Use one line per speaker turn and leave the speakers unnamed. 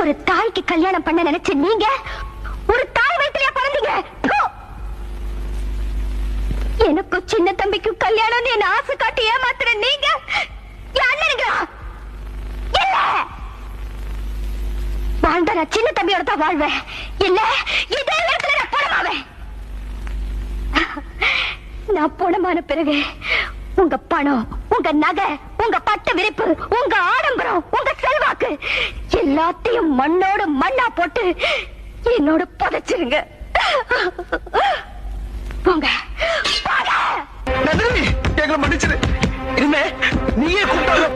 ஒரு தாய்க்கு கல்யாணம் பண்ண நினைச்ச நீங்க ஒரு தாய் வயிற்றிலே பிறந்தீங்க. எனக்கும் சின்ன தம்பிக்கும் கல்யாணம் என்ன ஆசை காட்டி ஏமாத்துற நீங்க அண்ணனுங்களா? இல்ல, வாழ்ந்த நான் சின்ன தம்பியோட தான் வாழ்வேன். இல்ல, இதே நேரத்துல நான் பணமாவேன். நான் பணமான பிறகு உங்க பணம், உங்க நகை, உங்க பட்டு விரிப்பு, உங்க ஆடம்பரம், உங்க செல்வாக்கு எல்லாத்தையும் மண்ணோடு மண்ணா போட்டு என்னோட புதைச்சிருங்க. போங்க போங்க.
எங்களை மன்னிச்சிரு. இனிமே நீயே கூப்பிட்டாலும்